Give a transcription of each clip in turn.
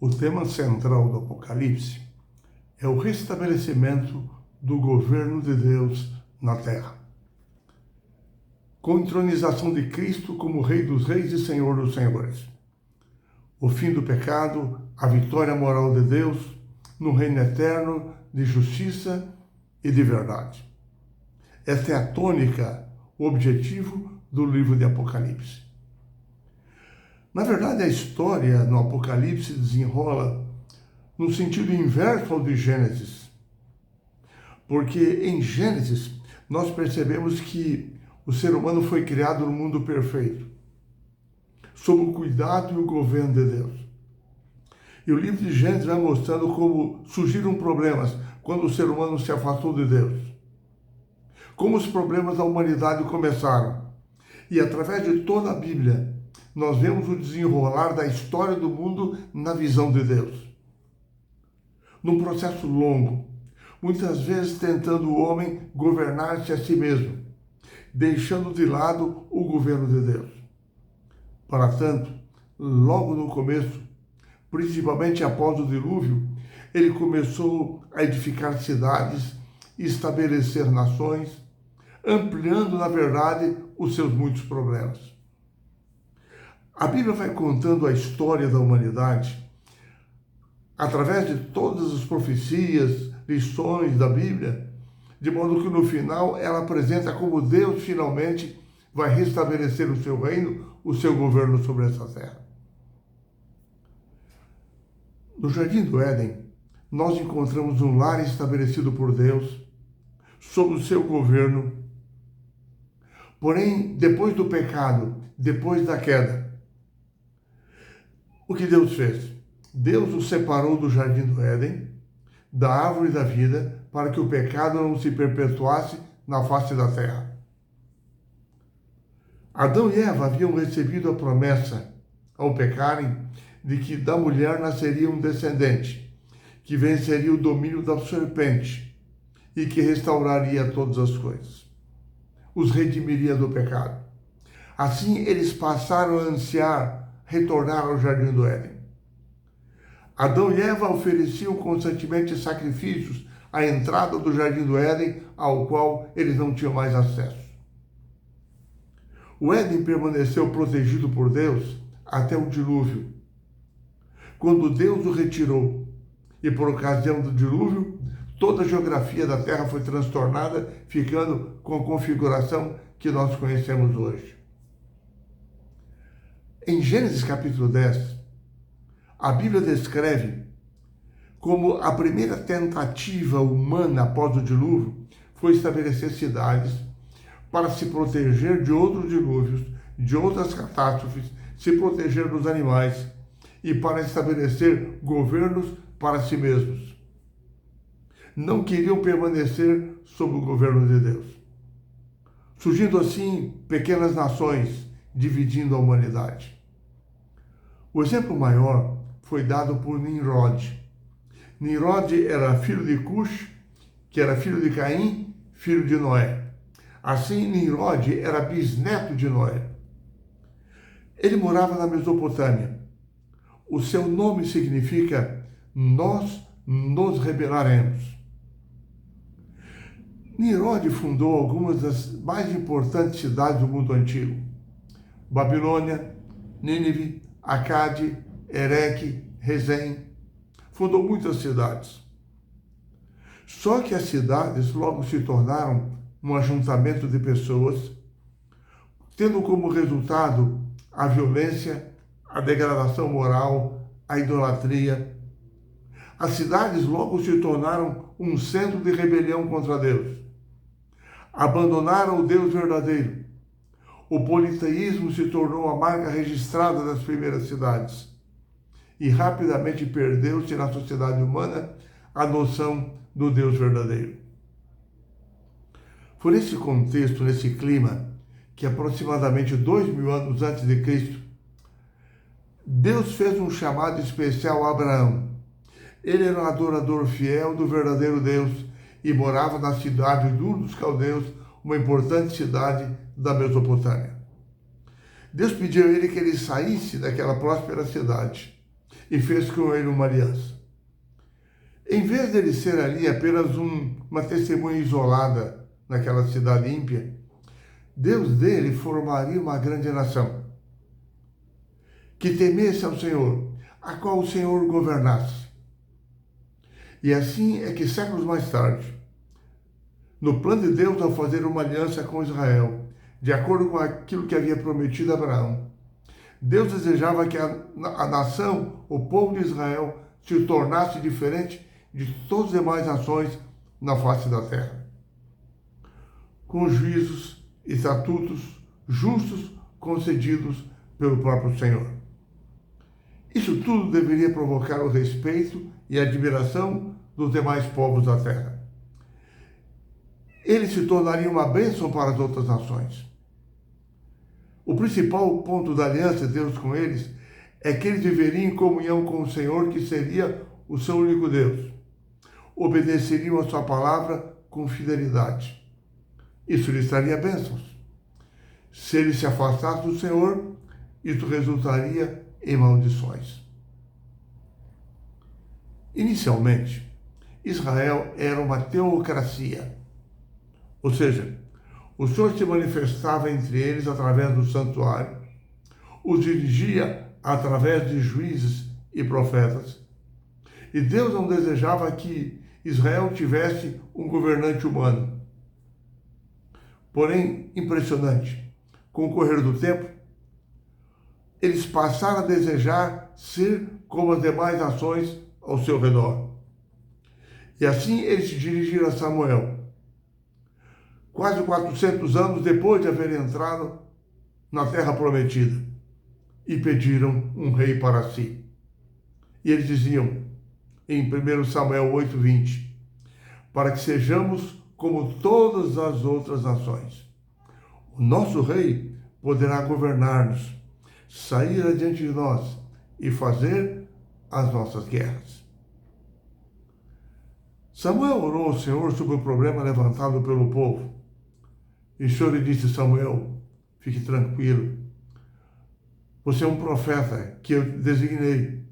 O tema central do Apocalipse é o restabelecimento do governo de Deus na terra. Com a entronização de Cristo como Rei dos Reis e Senhor dos Senhores. O fim do pecado, a vitória moral de Deus no reino eterno de justiça e de verdade. Esta é a tônica, o objetivo do livro de Apocalipse. Na verdade, a história no Apocalipse desenrola no sentido inverso ao de Gênesis. Porque em Gênesis nós percebemos que o ser humano foi criado no mundo perfeito, sob o cuidado e o governo de Deus. E o livro de Gênesis vai mostrando como surgiram problemas quando o ser humano se afastou de Deus. Como os problemas da humanidade começaram. E através de toda a Bíblia, nós vemos o desenrolar da história do mundo na visão de Deus. Num processo longo, muitas vezes tentando o homem governar-se a si mesmo, deixando de lado o governo de Deus. Para tanto, logo no começo, principalmente após o dilúvio, ele começou a edificar cidades e estabelecer nações, ampliando, na verdade, os seus muitos problemas. A Bíblia vai contando a história da humanidade através de todas as profecias, lições da Bíblia, de modo que no final ela apresenta como Deus finalmente vai restabelecer o seu reino, o seu governo sobre essa terra. No Jardim do Éden, nós encontramos um lar estabelecido por Deus, sob o seu governo. Porém, depois do pecado, depois da queda, o que Deus fez? Deus o separou do Jardim do Éden, da árvore da vida, para que o pecado não se perpetuasse na face da terra. Adão e Eva haviam recebido a promessa, ao pecarem, de que da mulher nasceria um descendente, que venceria o domínio da serpente e que restauraria todas as coisas. Os redimiria do pecado. Assim, eles passaram a ansiar retornar ao Jardim do Éden. Adão e Eva ofereciam constantemente sacrifícios à entrada do Jardim do Éden, ao qual eles não tinham mais acesso. O Éden permaneceu protegido por Deus até o dilúvio, quando Deus o retirou, e por ocasião do dilúvio, toda a geografia da terra foi transtornada, ficando com a configuração que nós conhecemos hoje. Em Gênesis capítulo 10, a Bíblia descreve como a primeira tentativa humana após o dilúvio foi estabelecer cidades para se proteger de outros dilúvios, de outras catástrofes, se proteger dos animais e para estabelecer governos para si mesmos. Não queriam permanecer sob o governo de Deus. Surgindo assim pequenas nações, dividindo a humanidade. O exemplo maior foi dado por Nimrod. Nimrod era filho de Cush, que era filho de Caim, filho de Noé. Assim, Nimrod era bisneto de Noé. Ele morava na Mesopotâmia. O seu nome significa nós nos rebelaremos. Nimrod fundou algumas das mais importantes cidades do mundo antigo. Babilônia, Nínive, Acade, Ereque, Rezém. Fundou muitas cidades. Só que as cidades logo se tornaram um ajuntamento de pessoas, tendo como resultado a violência, a degradação moral, a idolatria. As cidades logo se tornaram um centro de rebelião contra Deus. Abandonaram o Deus verdadeiro. O politeísmo se tornou a marca registrada das primeiras cidades. E rapidamente perdeu-se na sociedade humana a noção do Deus verdadeiro. Foi nesse contexto, nesse clima, que aproximadamente 2000 anos antes de Cristo, Deus fez um chamado especial a Abraão. Ele era um adorador fiel do verdadeiro Deus e morava na cidade de Ur dos Caldeus, uma importante cidade da Mesopotâmia. Deus pediu a ele que ele saísse daquela próspera cidade e fez com ele uma aliança. Em vez dele ser ali apenas uma testemunha isolada naquela cidade ímpia, Deus dele formaria uma grande nação, que temesse ao Senhor, a qual o Senhor governasse. E assim é que séculos mais tarde, no plano de Deus ao fazer uma aliança com Israel, de acordo com aquilo que havia prometido a Abraão, Deus desejava que a nação, o povo de Israel, se tornasse diferente de todas as demais nações na face da terra, com juízos e estatutos justos concedidos pelo próprio Senhor. Isso tudo deveria provocar o respeito e a admiração dos demais povos da terra. Eles se tornariam uma bênção para as outras nações. O principal ponto da aliança de Deus com eles é que eles viveriam em comunhão com o Senhor, que seria o seu único Deus. Obedeceriam a sua palavra com fidelidade. Isso lhes traria bênçãos. Se eles se afastassem do Senhor, isso resultaria em maldições. Inicialmente, Israel era uma teocracia, ou seja, o Senhor se manifestava entre eles através do santuário, os dirigia através de juízes e profetas. E Deus não desejava que Israel tivesse um governante humano. Porém, impressionante, com o correr do tempo, eles passaram a desejar ser como as demais nações ao seu redor. E assim eles se dirigiram a Samuel, quase 400 anos depois de haver entrado na terra prometida, e pediram um rei para si. E eles diziam, em 1 Samuel 8:20, para que sejamos como todas as outras nações. O nosso rei poderá governar-nos, sair adiante de nós e fazer as nossas guerras. Samuel orou ao Senhor sobre o problema levantado pelo povo. E o Senhor lhe disse: Samuel, fique tranquilo. Você é um profeta que eu designei,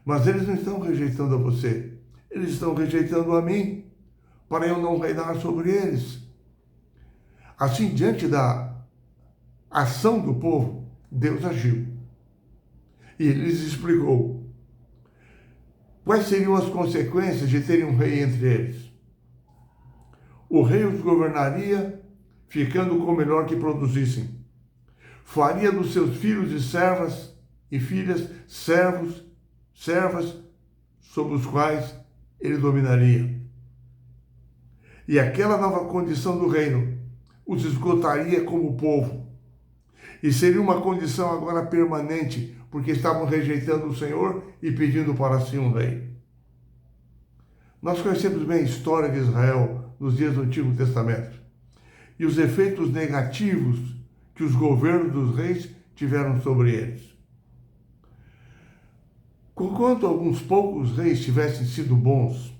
mas eles não estão rejeitando a você. Eles estão rejeitando a mim, para eu não reinar sobre eles. Assim, diante da ação do povo, Deus agiu. E ele lhes explicou quais seriam as consequências de terem um rei entre eles. O rei os governaria, ficando com o melhor que produzissem. Faria dos seus filhos e servas e filhas servos, servas, sobre os quais ele dominaria. E aquela nova condição do reino os esgotaria como povo. E seria uma condição agora permanente, porque estavam rejeitando o Senhor e pedindo para si um rei. Nós conhecemos bem a história de Israel nos dias do Antigo Testamento e os efeitos negativos que os governos dos reis tiveram sobre eles. Conquanto alguns poucos reis tivessem sido bons,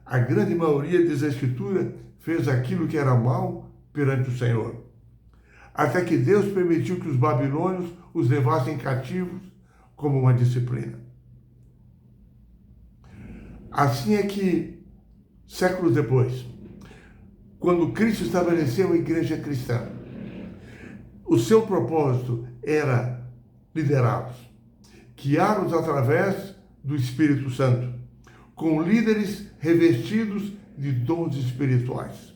a grande maioria, diz a Escritura, fez aquilo que era mal perante o Senhor. Até que Deus permitiu que os babilônios os levassem cativos como uma disciplina. Assim é que, séculos depois, quando Cristo estabeleceu a igreja cristã, o seu propósito era liderá-los, guiá-los através do Espírito Santo, com líderes revestidos de dons espirituais.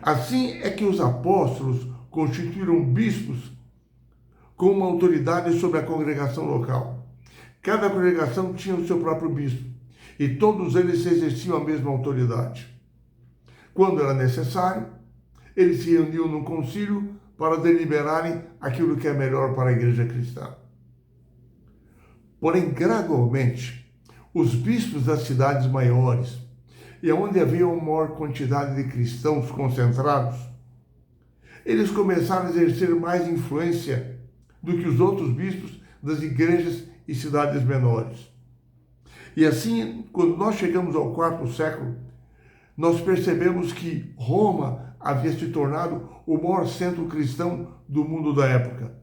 Assim é que os apóstolos constituíram bispos com uma autoridade sobre a congregação local. Cada congregação tinha o seu próprio bispo e todos eles exerciam a mesma autoridade. Quando era necessário, eles se reuniam num concílio para deliberarem aquilo que é melhor para a igreja cristã. Porém, gradualmente, os bispos das cidades maiores, e onde havia uma maior quantidade de cristãos concentrados, eles começaram a exercer mais influência do que os outros bispos das igrejas e cidades menores. E assim, quando nós chegamos ao quarto século, nós percebemos que Roma havia se tornado o maior centro cristão do mundo da época,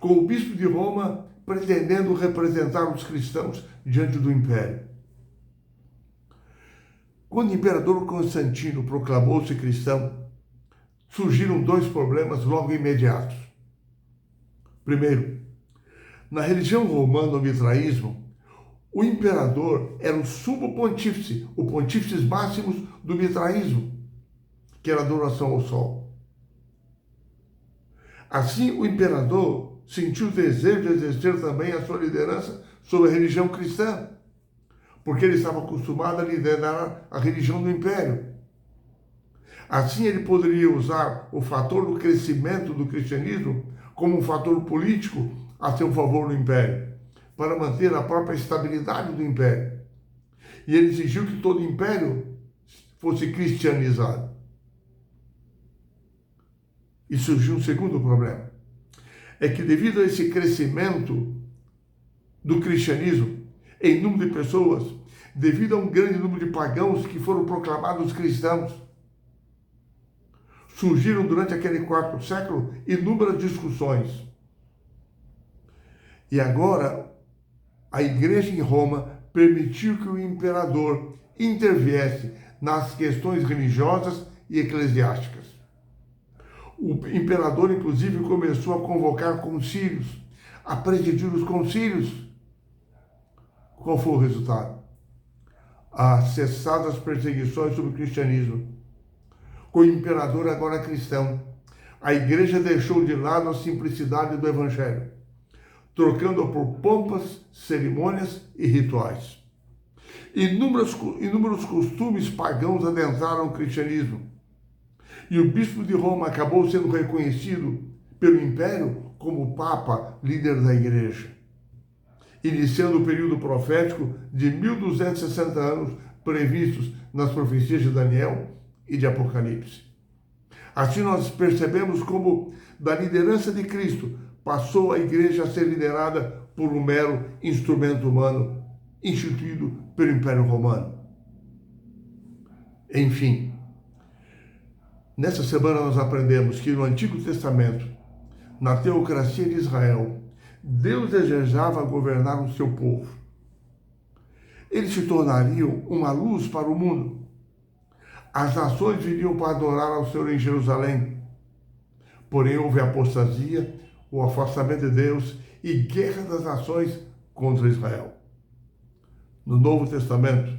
com o bispo de Roma pretendendo representar os cristãos diante do império. Quando o imperador Constantino proclamou-se cristão, surgiram dois problemas logo imediatos. Primeiro, na religião romana, o mitraísmo, o imperador era o sumo pontífice, o pontífice máximo do mitraísmo, que era a adoração ao sol. Assim, o imperador sentiu o desejo de exercer também a sua liderança sobre a religião cristã, porque ele estava acostumado a liderar a religião do império. Assim, ele poderia usar o fator do crescimento do cristianismo como um fator político a seu favor no império, para manter a própria estabilidade do império. E ele exigiu que todo o império fosse cristianizado. E surgiu um segundo problema. É que devido a esse crescimento do cristianismo em número de pessoas, devido a um grande número de pagãos que foram proclamados cristãos, surgiram durante aquele quarto século inúmeras discussões. E agora, a igreja em Roma permitiu que o imperador interviesse nas questões religiosas e eclesiásticas. O imperador, inclusive, começou a convocar concílios, a presidir os concílios. Qual foi o resultado? As cessadas perseguições sobre o cristianismo. Com o imperador agora cristão, a igreja deixou de lado a simplicidade do evangelho, trocando-a por pompas, cerimônias e rituais. Inúmeros costumes pagãos adentraram o cristianismo. E o bispo de Roma acabou sendo reconhecido pelo império como papa, líder da igreja, iniciando o período profético de 1260 anos previstos nas profecias de Daniel e de Apocalipse. Assim nós percebemos como da liderança de Cristo passou a igreja a ser liderada por um mero instrumento humano instituído pelo Império Romano. Enfim, nessa semana nós aprendemos que no Antigo Testamento, na teocracia de Israel, Deus desejava governar o seu povo. Eles se tornariam uma luz para o mundo. As nações viriam para adorar ao Senhor em Jerusalém. Porém, houve apostasia, o afastamento de Deus e guerra das nações contra Israel. No Novo Testamento,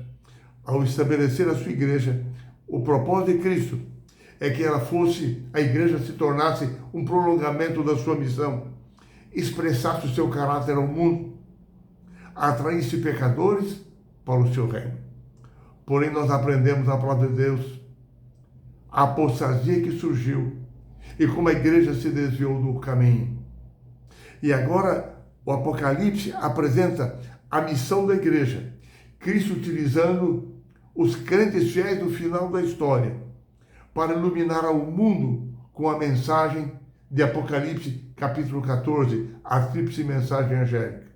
ao estabelecer a sua igreja, o propósito de Cristo é que a igreja se tornasse um prolongamento da sua missão, expressasse o seu caráter ao mundo, atraísse pecadores para o seu reino. Porém, nós aprendemos na palavra de Deus a apostasia que surgiu e como a igreja se desviou do caminho. E agora o Apocalipse apresenta a missão da igreja, Cristo utilizando os crentes fiéis do final da história para iluminar ao mundo com a mensagem de Apocalipse, capítulo 14, a tríplice mensagem angélica.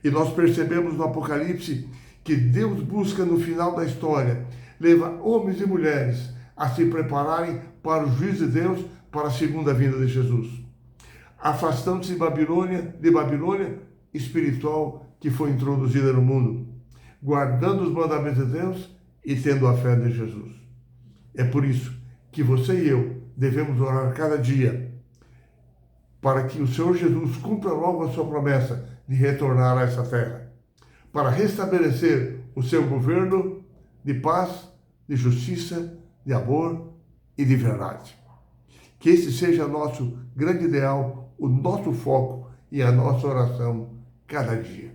E nós percebemos no Apocalipse que Deus busca no final da história levar homens e mulheres a se prepararem para o juízo de Deus, para a segunda vinda de Jesus, afastando-se de Babilônia espiritual que foi introduzida no mundo, guardando os mandamentos de Deus e tendo a fé de Jesus. É por isso que você e eu devemos orar cada dia para que o Senhor Jesus cumpra logo a sua promessa de retornar a essa terra, para restabelecer o seu governo de paz, de justiça, de amor e de verdade. Que esse seja nosso grande ideal, o nosso foco e a nossa oração cada dia.